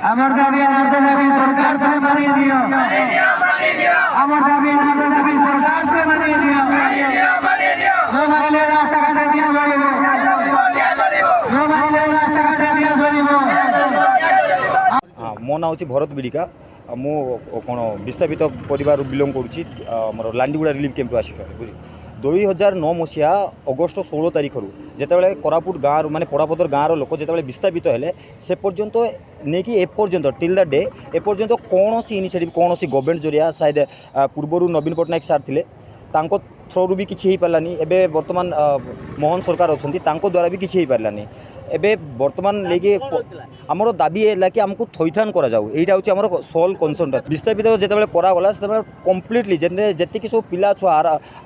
আমার দাবি সরকার তুমি মানিয়ে দিও। আমার দাবি সরকার তুমি মানিয়ে দিও। রাস্তাঘাটে নিয়ে চলিব, রাস্তাঘাটে নিয়ে চলিব। ମୋ ନାଁ ହେଉଛି ଭରତ ବିଡ଼ିକା। ମୁଁ କ'ଣ ବିସ୍ଥାପିତ ପରିବାରରୁ ବିଲଙ୍ଗ କରୁଛି। ଆମର ଲାଣ୍ଡିଗୁଡ଼ା ରିଲିଫ୍ କ୍ୟାମ୍ପରୁ ଆସିଛୁ ବୁଝି 2009 ମସିହା ଅଗଷ୍ଟ 16 ତାରିଖରୁ ଯେତେବେଳେ କୋରାପୁଟ ଗାଁରୁ ମାନେ ପଡ଼ାପଦର ଗାଁର ଲୋକ ଯେତେବେଳେ ବିସ୍ଥାପିତ ହେଲେ ସେ ପର୍ଯ୍ୟନ୍ତ ନେଇକି ଏପର୍ଯ୍ୟନ୍ତ ଟିଲ୍ ଦ ଡେ ଏପର୍ଯ୍ୟନ୍ତ କୌଣସି ଇନିସିଏଟିଭ୍ କୌଣସି ଗଭର୍ଣ୍ଣମେଣ୍ଟ ଜରିଆ ସାୟଦ ପୂର୍ବରୁ ନବୀନ ପଟ୍ଟନାୟକ ସାର୍ ଥିଲେ ତାଙ୍କ ଥ୍ରୋରୁ ବି କିଛି ହେଇପାରିଲାନି। ଏବେ ବର୍ତ୍ତମାନ ମୋହନ ସରକାର ଅଛନ୍ତି ତାଙ୍କ ଦ୍ୱାରା ବି କିଛି ହେଇପାରିଲାନି। ଏବେ ବର୍ତ୍ତମାନ ନେଇକି ଆମର ଦାବି ହେଲା କି ଆମକୁ ଥଇଥାନ କରାଯାଉ। ଏଇଟା ହେଉଛି ଆମର ସୋଲ୍ କନସର୍ଣ୍ଣଟା। ବିସ୍ଥାପିତ ଯେତେବେଳେ କରାଗଲା ସେତେବେଳେ କମ୍ପ୍ଲିଟଲି ଯେତିକି ସବୁ ପିଲା ଛୁଆ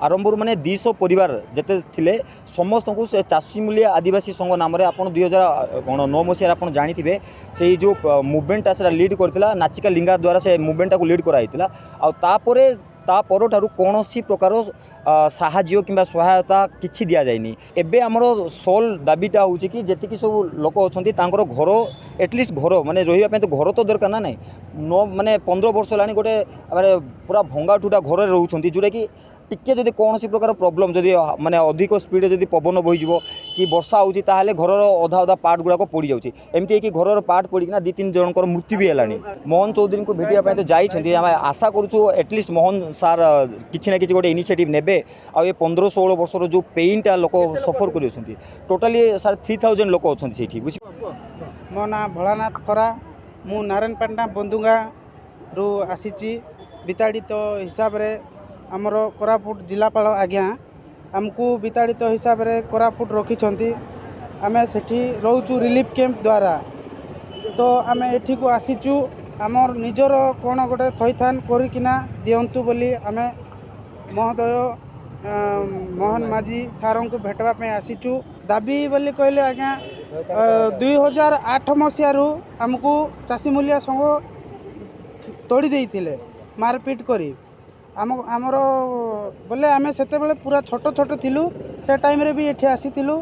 ଆରମ୍ଭରୁ ମାନେ 200 ପରିବାର ଯେତେ ଥିଲେ ସମସ୍ତଙ୍କୁ ସେ ଚାଷୀ ମୂଲିଆ ଆଦିବାସୀ ସଂଘ ନାମରେ ଆପଣ 2009 ମସିହାରେ ଆପଣ ଜାଣିଥିବେ ସେଇ ଯେଉଁ ମୁଭମେଣ୍ଟଟା ସେଟା ଲିଡ୍ କରିଥିଲା ନାଚିକା ଲିଙ୍ଗା ଦ୍ୱାରା ସେ ମୁଭମେଣ୍ଟଟାକୁ ଲିଡ୍ କରାଯାଇଥିଲା। ଆଉ ତାପରେ ତା ପରଠାରୁ କୌଣସି ପ୍ରକାର ସାହାଯ୍ୟ କିମ୍ବା ସହାୟତା କିଛି ଦିଆଯାଇନି। ଏବେ ଆମର ସୋଲ୍ ଦାବିଟା ହେଉଛି କି ଯେତିକି ସବୁ ଲୋକ ଅଛନ୍ତି ତାଙ୍କର ଘର ଏଟଲିଷ୍ଟ ଘର ମାନେ ରହିବା ପାଇଁ ତ ଘର ତ ଦରକାର ନା ନାହିଁ। ମାନେ 15 ବର୍ଷ ହେଲାଣି ଗୋଟେ ମାନେ ପୁରା ଭଙ୍ଗାଠୁଟା ଘରରେ ରହୁଛନ୍ତି ଯେଉଁଟାକି ଟିକେ ଯଦି କୌଣସି ପ୍ରକାର ପ୍ରୋବ୍ଲେମ୍ ଯଦି ମାନେ ଅଧିକ ସ୍ପିଡ଼ରେ ଯଦି ପବନ ବହିଯିବ କି ବର୍ଷା ହେଉଛି ତାହେଲେ ଘରର ଅଧା ପାର୍ଟ ଗୁଡ଼ାକ ପଡ଼ିଯାଉଛି। ଏମିତି ହେଇକି ଘରର ପାର୍ଟ ପଡ଼ିକିନା 2-3 ଜଣଙ୍କର ମୃତ୍ୟୁ ବି ହେଲାଣି। ମୋହନ ଚୌଧୁରୀଙ୍କୁ ଭେଟିବା ପାଇଁ ତ ଯାଇଛନ୍ତି। ଆମେ ଆଶା କରୁଛୁ ଏଟଲିଷ୍ଟ ମୋହନ ସାର୍ କିଛି ନା କିଛି ଗୋଟେ ଇନିସିଏଟିଭ୍ ନେବେ। ଆଉ ଏ 15-16 ବର୍ଷର ଯେଉଁ ପେଇନ୍ଟା ଲୋକ ସଫର କରିଅଛନ୍ତି ଟୋଟାଲି ସାର୍ 3000 ଲୋକ ଅଛନ୍ତି ସେଇଠି ବୁଝି। ମୋ ନାଁ ଭୋଳାନାଥ ଖରା। ମୁଁ ନାରାୟଣପାଟଣା ବନ୍ଧୁଗାଁରୁ ଆସିଛି। ବିତାଡ଼ିତ ହିସାବରେ ଆମର କୋରାପୁଟ ଜିଲ୍ଲାପାଳ ଆଜ୍ଞା ଆମକୁ ବିତାଡ଼ିତ ହିସାବରେ କୋରାପୁଟ ରଖିଛନ୍ତି। ଆମେ ସେଠି ରହୁଛୁ ରିଲିଫ୍ କ୍ୟାମ୍ପ ଦ୍ୱାରା। ତ ଆମେ ଏଠିକୁ ଆସିଛୁ ଆମର ନିଜର କ'ଣ ଗୋଟେ ଥଇଥାନ କରିକିନା ଦିଅନ୍ତୁ ବୋଲି ଆମେ ମହୋଦୟ ମୋହନ ମାଝୀ ସାର୍ଙ୍କୁ ଭେଟିବା ପାଇଁ ଆସିଛୁ। ଦାବି ବୋଲି କହିଲେ ଆଜ୍ଞା 2008 ମସିହାରୁ ଆମକୁ ଚାଷୀ ମୂଲିଆ ସଂଘ ତୋଡ଼ି ଦେଇଥିଲେ ମାରପିଟ କରି। ଆମର ବୋଲେ ଆମେ ସେତେବେଳେ ପୁରା ଛୋଟ ଥିଲୁ। ସେ ଟାଇମ୍ରେ ବି ଏଠି ଆସିଥିଲୁ।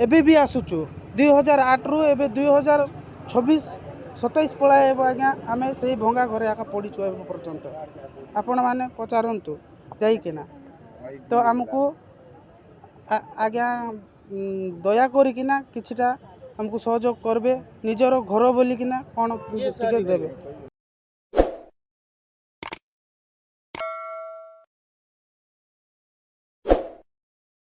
ଏବେ ବି ଆସୁଛୁ 2008ରୁ ଏବେ 2026-27 ପଳାଇବ ଆଜ୍ଞା। ଆମେ ସେଇ ଭଙ୍ଗା ଘରେ ଆକା ପଡ଼ିଛୁ ଏବେ ପର୍ଯ୍ୟନ୍ତ। ଆପଣମାନେ ପଚାରନ୍ତୁ ଯାଇକିନା। ତ ଆମକୁ ଆଜ୍ଞା ଦୟା କରିକିନା କିଛିଟା ଆମକୁ ସହଯୋଗ କରିବେ। ନିଜର ଘର ବୋଲିକିନା କ'ଣ ଟିକେ ଦେବେ।